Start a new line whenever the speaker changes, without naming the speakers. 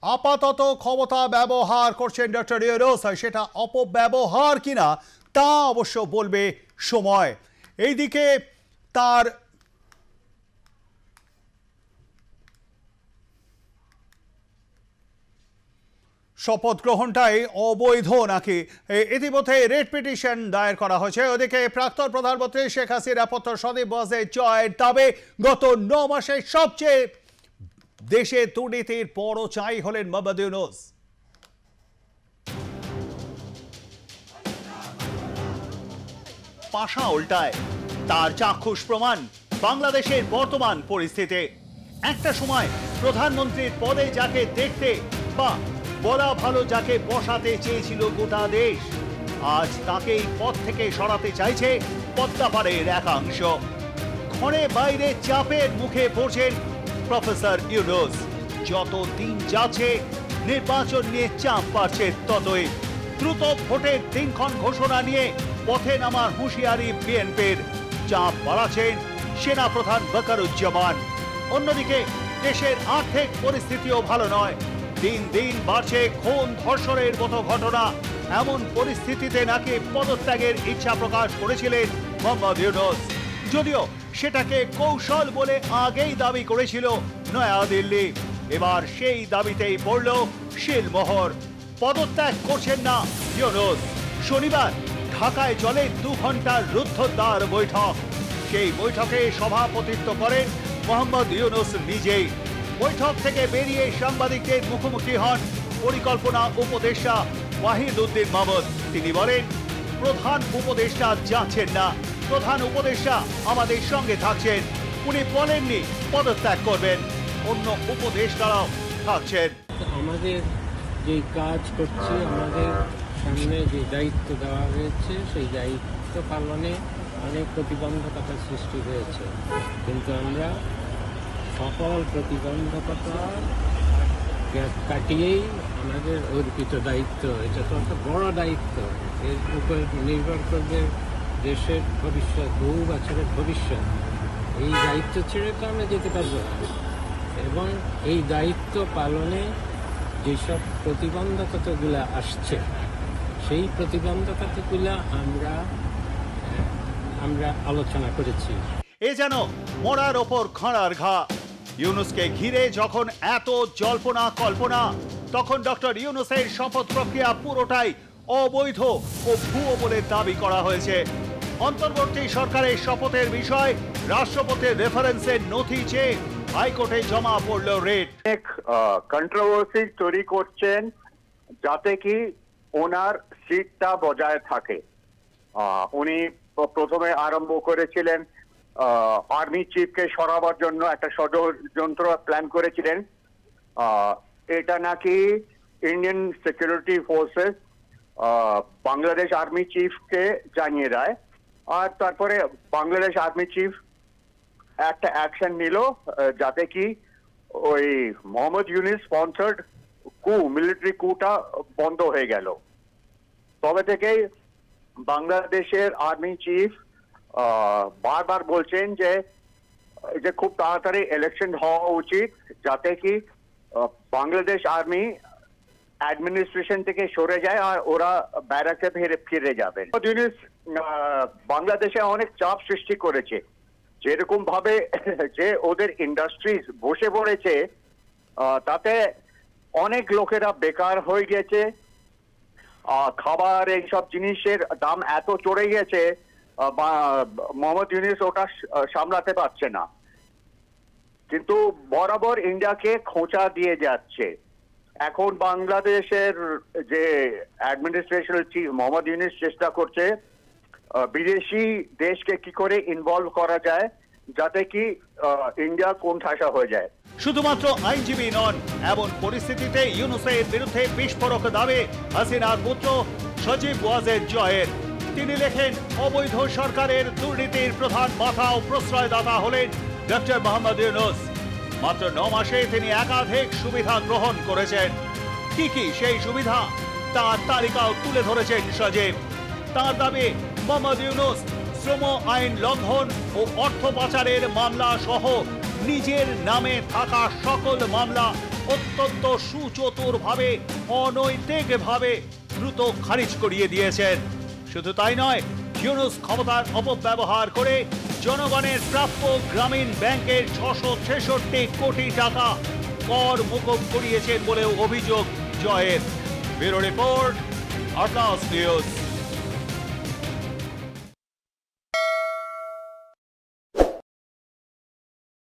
আপাতত ক্ষমতা ব্যবহার করছেন ডক্টর ইউনূস, সেটা অপব্যবহার কিনা তা অবশ্য বলবে সময়। এইদিকে তার শপথ গ্রহণটাই অবৈধ নাকি ইতিমধ্যে রেড পিটিশন দায়ের করা হয়েছে। ওদিকে প্রাক্তন প্রধানমন্ত্রী শেখ হাসিনা পুত্র সজীব ওয়াজেদ জয়ের দাবি গত 9 মাসে সবচেয়ে দেশে দুর্নীতির বড় চাই হলেন মোহাম্মদ ইউনূস। পাশা উল্টায় তার চাক্ষুষ প্রমাণ বাংলাদেশের বর্তমান পরিস্থিতি। একটা সময় প্রধানমন্ত্রীর পদে যাকে দেখতে বা বলা ভালো যাকে বসাতে চেয়েছিল গোটা দেশ, আজ তাকেই পদ থেকে সরাতে চাইছে পদ্মাপাড়ের একাংশ। ঘরে বাইরে চাপের মুখে পড়ছেন প্রফেসর ইউনূস। যত দিন যাচ্ছে নির্বাচন নিয়ে চাপ বাড়ছে ততই। দ্রুত ভোটের দিনক্ষণ ঘোষণা নিয়ে পথে নামার হুঁশিয়ারি বিএনপির। চাপ বাড়াচ্ছেন সেনাপ্রধান ওয়াকারুজ্জামান। অন্যদিকে দেশের আর্থিক পরিস্থিতিও ভালো নয়। দিন দিন বাড়ছে খুন ধর্ষণের মতো ঘটনা। এমন পরিস্থিতিতে নাকি পদত্যাগের ইচ্ছা প্রকাশ করেছিলেন মোহাম্মদ ইউনূস, যদিও সেটাকে কৌশল বলে আগেই দাবি করেছিল নয়াদিল্লি। এবার সেই দাবিতেই পড়ল শিলমোহর। পদত্যাগ করছেন না ইউনূস। শনিবার ঢাকায় চলে 2 ঘন্টার রুদ্ধদ্বার বৈঠক। সেই বৈঠকে সভাপতিত্ব করেন মোহাম্মদ ইউনূস নিজেই। বৈঠক থেকে বেরিয়ে সাংবাদিকদের মুখোমুখি হন পরিকল্পনা উপদেষ্টা ওয়াহিদ উদ্দিন মাহমুদ। তিনি বলেন, প্রধান উপদেষ্টা যাচ্ছেন না, প্রধান উপদেষ্টা আমাদের সঙ্গে থাকছেন। উনি বলেননি পদত্যাগ করবেন, অন্য উপদেষ্টারাও থাকছেন।
আমাদের যে কাজ করছি, আমাদের সামনে যে দায়িত্ব দেওয়া হয়েছে, সেই দায়িত্ব পালনে অনেক প্রতিবন্ধকতার সৃষ্টি হয়েছে, কিন্তু আমরা সকল প্রতিবন্ধকতা কাটিয়েই আমাদের অর্পিত দায়িত্ব, এটা তো একটা বড় দায়িত্ব, এর উপর নির্ভর করবে দেশের ভবিষ্যৎ, বহু বছরের ভবিষ্যৎ। এই দায়িত্ব ছেড়ে তো আমরা যেতে পারবো না, এবং এই দায়িত্ব পালনে যেসব প্রতিবন্ধকতাগুলো আসছে, সেই প্রতিবন্ধকতাগুলো আমরা আলোচনা করেছি।
এ যেন মোড়ার ওপর খাঁড়ার ঘা। ইউনূসকে ঘিরে যখন এত জল্পনা কল্পনা, তখন ডক্টর ইউনূসের শপথ প্রক্রিয়া পুরোটাই অবৈধ ও ভুয়ো বলে দাবি করা হয়েছে। অন্তর্বর্তী সরকারের শপথের বিষয় রাষ্ট্রপতির রেফারেন্সের নথি চেয়ে হাইকোর্টে জমা পড়ল রেট।
এক কন্ট্রোভার্সি তৈরি করছেন যাতে কি ওনার সিটটা বজায় থাকে। উনি প্রথমে আরম্ভ করেছিলেন আর্মি চিফকে সরাবার জন্য একটা ষড়যন্ত্র প্ল্যান করেছিলেন। এটা নাকি Indian security forces Bangladesh army চিফকে জানিয়ে দেয়, আর তারপরে বাংলাদেশ আর্মি চিফ একটা অ্যাকশন নিল যাতে কি ওই মোহাম্মদ ইউনূস স্পন্সর্ড মিলিটারি কুটা বন্ধ হয়ে গেল। তবে থেকেই বাংলাদেশের আর্মি চিফ বারবার বলছেন যে খুব তাড়াতাড়ি ইলেকশন হওয়া উচিত, যাতে কি বাংলাদেশ আর্মি অ্যাডমিনিস্ট্রেশন থেকে সরে যায় আর ওরা ব্যারাকে ফিরে যাবে। ইউনূস বাংলাদেশে অনেক চাপ সৃষ্টি করেছে, যেরকম ভাবে যে ওদের ইন্ডাস্ট্রিজ বসে পড়েছে, তাতে অনেক লোকেরা বেকার হয়ে গেছে। খাবার এইসব জিনিসের দাম এত চড়ে গেছে, মোহাম্মদ ইউনূস ওটা সামলাতে পারছে না, কিন্তু বরাবর ইন্ডিয়াকে খোঁচা দিয়ে যাচ্ছে। এখন বাংলাদেশের যে অ্যাডমিনিস্ট্রেশনাল চিফ মোহাম্মদ ইউনূস চেষ্টা করছে বিদেশি দেশকে কি করে ইনভলভ করা যায়, যাতে কি ইন্ডিয়া কোণঠাসা হয়ে যায়।
শুধুমাত্র আইনজীবী নন, এমন পরিস্থিতিতে ইউনূসের বিরুদ্ধে বিস্ফোরক দাবি হাসিনার পুত্র সজীব ওয়াজেদ জয়ের। তিনি লেখেন, অবৈধ সরকারের দুর্নীতির প্রধান মাথা ও প্রশ্রয়দাতা হলেন ডক্টর মোহাম্মদ ইউনূস। মাত্র 9 মাসে তিনি একাধিক সুবিধা গ্রহণ করেছেন। কি কি সেই সুবিধা, তার তালিকাও তুলে ধরেছেন সজীব। তার দাবি, মোহাম্মদ ইউনূস শ্রম আইন লঙ্ঘন ও অর্থ পাচারের মামলা সহ নিজের নামে থাকা সকল মামলা অত্যন্ত সুচতুরভাবে অনৈতিকভাবে দ্রুত খারিজ করিয়ে দিয়েছেন। শুধু তাই নয়, ইউনূস ক্ষমতার অপব্যবহার করে জনগণের প্রাপ্য গ্রামীণ ব্যাংকের 666 কোটি টাকা কর মকুব করিয়েছেন বলেও অভিযোগ জয়ের। Bureau report, atlas news.